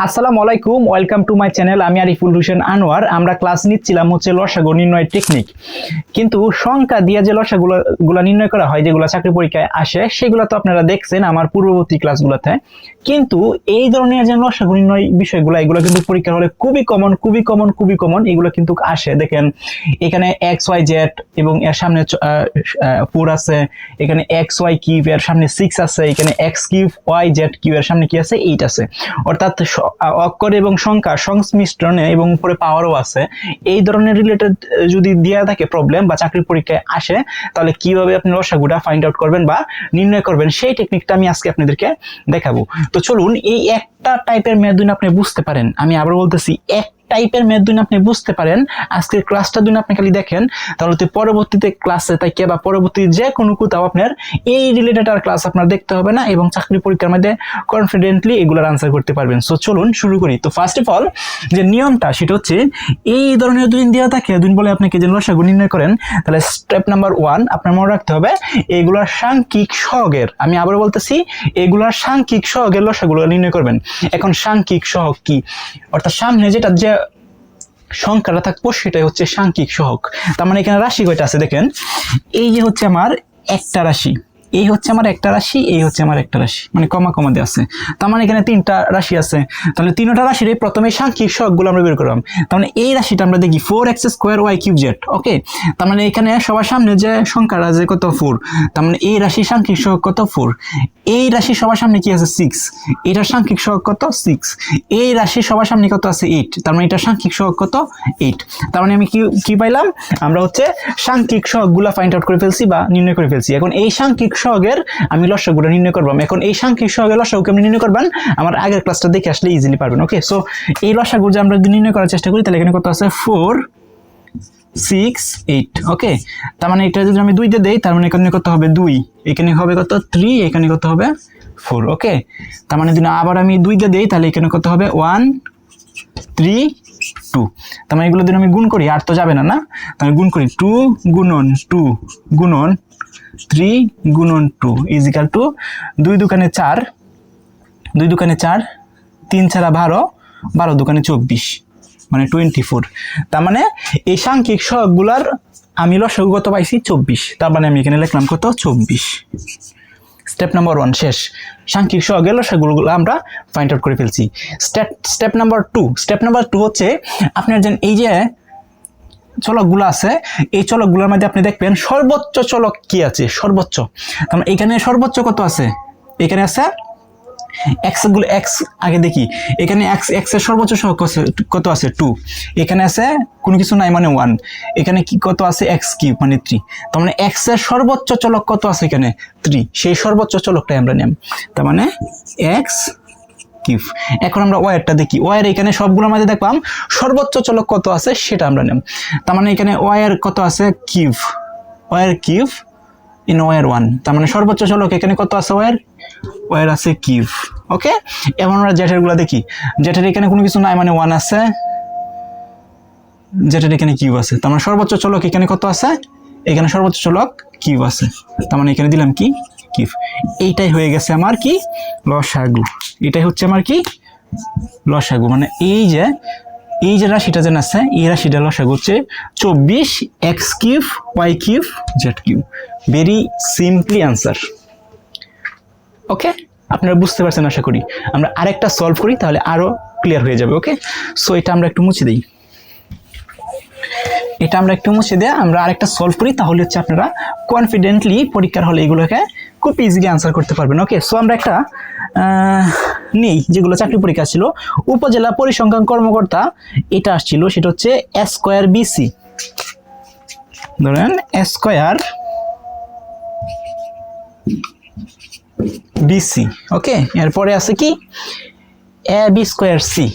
আসসালামু আলাইকুম, welcome to my channel. আমি আরিফুল হোসেন আনোয়ার। আমরা ক্লাস নিচ্ছিলাম হচ্ছে লসাগু নির্ণয় টেকনিক। কিন্তু সংখ্যা দিয়ে যে লসাগুলো নির্ণয় করা হয়, যেগুলো চাকরি পরীক্ষায় আসে, সেগুলো তো আপনারা দেখছেন আমার পূর্ববর্তী ক্লাসগুলোতে। কিন্তু এই ধরনের যে লসাগু নির্ণয় বিষয়গুলো, এগুলো কিন্তু পরীক্ষার হলে খুবই কমন এগুলো কিন্তু আসে। দেখেন এখানে এক্স ওয়াই জেড এবং এর সামনে 4 আছে, এখানে এক্স ওয়াই কিউব এর সামনে 6 আছে, এখানে X cube Y Z cube এর সামনে কি আছে 8 আছে। অর্থাৎ অক্ষর এবং সংখ্যা সংমিশ্রণে এবং উপরে পাওয়ারও আছে। এই ধরনের রিলেটেড যদি দেয়া থাকে প্রবলেম বা চাকরির পরীক্ষায় আসে, তাহলে কিভাবে আপনি লসাগুটা ফাইন্ড আউট করবেন বা নির্ণয় করবেন, সেই টেকনিকটা আমি আজকে আপনাদেরকে দেখাবো। তো চলুন, এই একটা টাইপের ম্যাথ যদি আপনি বুঝতে পারেন, আমি আবার বলতেছি, এক টাইপের ম্যাথ যদি আপনি বুঝতে পারেন, আজকের ক্লাসটা যদি আপনি খালি দেখেন, তাহলে তো পরবর্তীতে ক্লাসে তাই বা পরবর্তী যে কোনো কোথাও আপনার এই রিলেটেড আর ক্লাস আপনার দেখতে হবে না এবং চাকরি পরীক্ষার মধ্যে কনফিডেন্টলি এগুলোর আনসার করতে পারবেন। সো চলুন শুরু করি। তো ফার্স্ট অফ অল যে নিয়মটা, সেটা হচ্ছে এই ধরনের দুই দেওয়া থাকে, দুই বলে আপনাকে যে লসাগু নির্ণয় করেন, তাহলে স্টেপ নাম্বার 1 আপনার মনে রাখতে হবে এগুলোর সাংখ্যিক সহগের, আমি আবার বলতেছি, এগুলোর সাংখ্যিক সহগের লসাগুলো নির্ণয় করবেন। এখন সাংখ্যিক সহগ কি? অর্থাৎ সামনে যেটা যে সংখ্যাটা থাকবো সেটাই হচ্ছে সাংখ্যিক সহগ। তার মানে এখানে রাশি কয়টা আছে দেখেন, এই যে হচ্ছে আমার একটা রাশি, এই হচ্ছে আমার একটা রাশি, এই হচ্ছে আমার একটা রাশি, মানে কমা কমা দিয়ে আছে। তার মানে এখানে তিনটা রাশি আছে। তাহলে তিনটা রাশির প্রথমে সাংখ্যিক সহগগুলো আমরা বের করলাম। তার মানে এই রাশিটা আমরা দেখি 4x square y cube z. Okay, তার মানে এখানে সবার সামনে যে সংখ্যাটা আছে কত 4, তার মানে এই রাশির সাংখ্যিক সহগ কত 4। এই রাশি সবার সামনে কি আছে 6, এটার সাংখ্যিক সহগ কত 6। এই রাশি সবার সামনে কত আছে 8, তার মানে এটার সাংখ্যিক সহগ কত 8। তার মানে আমি কি পাইলাম, আমরা হচ্ছে সাংখ্যিক সহগগুলো ফাইন্ড আউট করে ফেলছি বা নির্ণয় করে ফেলছি। এখন এই সাংখ্যিক সহগের আমি লসাগুটা নির্ণয় করব। এখন এই সাংখ্যিক সহগের লসাগু কেমন নির্ণয় করবেন, আমার আগের ক্লাসটা দেখে আসলে ইজিলি পারবেন। ওকে, সো এই লসাগু যে আমরা নির্ণয় করার চেষ্টা করি, তাহলে এখানে কত আছে 4 6 8। ওকে, তার মানে এটা যদি আমি 2 দিয়ে দেই, তার মানে এখানে কত হবে 2, এখানে হবে কত 3, এখানে কত হবে 4। ওকে, তার মানে যদি আবার আমি 2 দিয়ে দেই, তাহলে এখানে কত হবে 1 3 2। তার মানে এগুলো যদি আমি গুণ করি, আর তো যাবে না, না? তাহলে গুণ করি 2 গুণন 2 গুণন 3 গুণন 2 ইজ ইকাল টু 2 দুকানে 4, 2 দুকানে 4, 3 ছাড়া 12, 12 দুকানে 24, মানে 24। তার মানে এই সাংখ্যিক সহগগুলার আমি লসাগু কত পাইছি 24। তার মানে আমি এখানে লিখলাম কত 24। স্টেপ নাম্বার 1 শেষ। সাংখ্যিক সহগের লসাগুলো আমরা ফাইন্ড আউট করে ফেলছি। স্টেপ নাম্বার 2 হচ্ছে আপনার যেন এই যে চলকগুলো আছে, এই চলকগুলোর মধ্যে আপনি দেখবেন সর্বোচ্চ চলক কি আছে, সর্বোচ্চ। তার মানে এখানে সর্বোচ্চ কত আছে, এখানে আছে x গুলো, x আগে দেখি, এখানে x এর সর্বোচ্চ সহগ কত আছে 2, এখানে আছে কোনো কিছু নাই মানে 1, এখানে কি কত আছে x কিউব মানে 3। তার মানে x এর সর্বোচ্চ চলক কত আছে এখানে 3, সেই সর্বোচ্চ চলকটাই আমরা নিলাম। তার মানে x কিউব। এখন আমরা y এরটা দেখি, y এর এখানে সবগুলোর মধ্যে দেখলাম সর্বোচ্চ চলক কত আছে সেটা আমরা নিলাম। তার মানে এখানে y এর কত আছে কিউব, y এর কিউব ইন y এর 1, তার মানে সর্বোচ্চ চলক এখানে কত আছে y এর আছে কিউব। ওকে, এখন আমরা জেটের গুলা দেখি, জেটের এখানে কোনো কিছু নাই মানে 1 আছে, জেটের এখানে কিউব আছে, তার মানে সর্বোচ্চ চলক এখানে কত আছে, এখানে সর্বোচ্চ চলক কিউব আছে, তার মানে এখানে দিলাম কি কিউব। এইটাই হয়ে গেছে আমার কি লসাগু, এটাই হচ্ছে আমার কি লসাগু। মানে এই যে রাশিটা যেন আছে, এই রাশিটা লসাগু হচ্ছে 24 x cube y cube z cube. Very simply answer. Okay, আপনারা বুঝতে পারছেন আশা করি। আমরা আরেকটা সলভ করি, তাহলে আরো ক্লিয়ার হয়ে যাবে। ওকে, সো এটা আমরা একটু মুছে দিই, এটা আমরা একটু মুছে দিয়ে আমরা আরেকটা সলভ করি, তাহলে হচ্ছে আপনারা কনফিডেন্টলি পরীক্ষার হলে এগুলোকে খুব ইজিলি আনসার করতে পারবেন। ওকে, সো আমরা একটা নেই, যেগুলো চাকরি পরীক্ষা ছিল, উপজেলা পরিসংখ্যান কর্মকর্তা এটা আসছিল, সেটা হচ্ছে এ স্কয়ার বিসি। ধরেন এ স্কয়ার বিসি। ওকে, এরপরে আছে কি A B square C,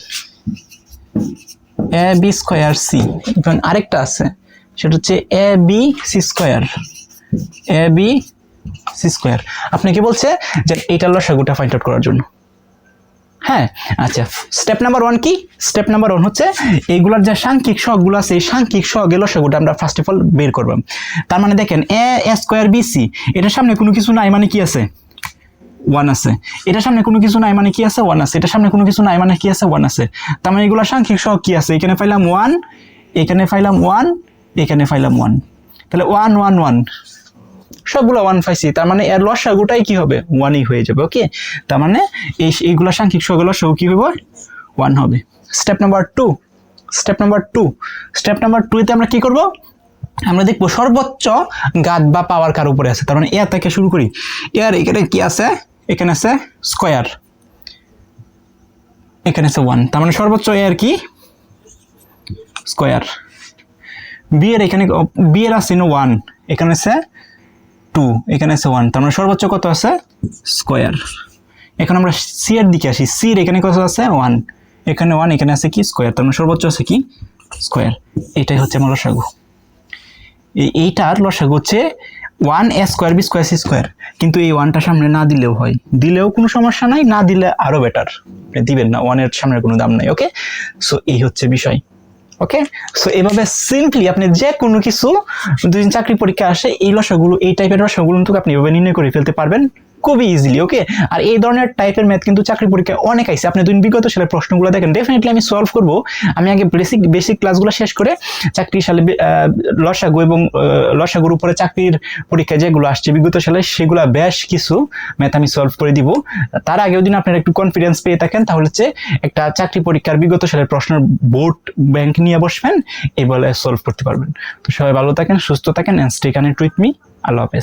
A B square C. এবং আরেকটা আছে, সেটা হচ্ছে A B C square, A B C square. আপনি কি বলছে যে এটা লসাগুটা ফাইন্ড আউট করার জন্য। হ্যাঁ, আচ্ছা, স্টেপ নাম্বার 1 কি? স্টেপ নাম্বার 1 হচ্ছে এইগুলার যে সাংখ্যিক সহগগুলো আছে, এই সাংখ্যিক সহগের লসাগুটা আমরা ফার্স্ট অফ অল বের করব। তার মানে দেখেন এ স্কয়ার বিসি, এটার সামনে কোনো কিছু নাই মানে কি আছে 1 আছে, এটার সামনে কোনো কিছু নাই মানে কি আছে 1 আছে, এটার সামনে কোনো কিছু নাই মানে কি আছে 1 আছে। তার মানে এগুলা সাংখ্যিক সহগ কি আছে, এখানে পাইলাম 1, এখানে পাইলাম 1, এখানে পাইলাম 1, তাহলে 1 1 1 সবগুলো 1 পাইছি, তার মানে এর লসাগুটাই কি হবে 1ই হয়ে যাবে। ওকে, তার মানে এইগুলা সাংখ্যিক সহগের লসাগু কি হবে 1 হবে। স্টেপ নাম্বার 2, স্টেপ নাম্বার 2 তে আমরা কি করব, আমরা দেখবো সর্বোচ্চ ঘাত বা পাওয়ার কার উপরে আছে। তার মানে এ থেকে শুরু করি, এর এখানে কি আছে, এখানে আছে স্কয়ার, এখানে আছে 1, তার মানে সর্বোচ্চ এর কি স্কয়ার। বি এর এখানে বি এর আছে 1, এখানে আছে 2, এখানে আছে 1, তার মানে সর্বোচ্চ কত আছে স্কয়ার। এখন আমরা সি এর দিকে আসি, সি এর এখানে কত আছে 1, এখানে 1, এখানে আছে কি স্কয়ার, তার মানে সর্বোচ্চ আছে কি স্কয়ার। এটাই হচ্ছে আমার লসাগু। এইটার লসাগু হচ্ছে 1 a square B square C square, কিন্তু এই 1টা সামনে না দিলেও হয়, দিলেও কোনো সমস্যা নাই, না দিলে আরো বেটার, দিবেন না, 1 এর সামনে কোনো দাম নাই। ওকে, সো এই হচ্ছে বিষয়। ওকে, সো এভাবে সিম্পলি আপনি যে কোনো কিছু দুদিন চাকরি পরীক্ষা আসে এই লসাগুলো, এই টাইপের লসাগুলো কিন্তু আপনি এভাবে নির্ণয় করে ফেলতে পারবেন খুবই ইজিলি। ওকে, আর এই ধরনের টাইপের ম্যাথ কিন্তু চাকরি পরীক্ষায় অনেক আইছে, আপনি দুদিন বিগত সালের প্রশ্নগুলো দেখেন, ডেফিনেটলি আমি সলভ করব। আমি আগে বেসিক ক্লাসগুলো শেষ করে চাকরি সালে লসাগু এবং লসাগুর উপরে চাকরির পরীক্ষায় যেগুলো আসছে বিগত সালে সেগুলো বেশ কিছু ম্যাথ আমি সলভ করে দিব। তার আগেও দিন আপনারা একটু কনফিডেন্স পেয়ে থাকেন, তাহলে হচ্ছে একটা চাকরি পরীক্ষার বিগত সালের প্রশ্নের বোর্ড ব্যাংক নিয়ে বসবেন, এই বলে সলভ করতে পারবেন। তো সবাই ভালো থাকেন, সুস্থ থাকেন, and stay connected with me. আল্লাহ হাফেজ।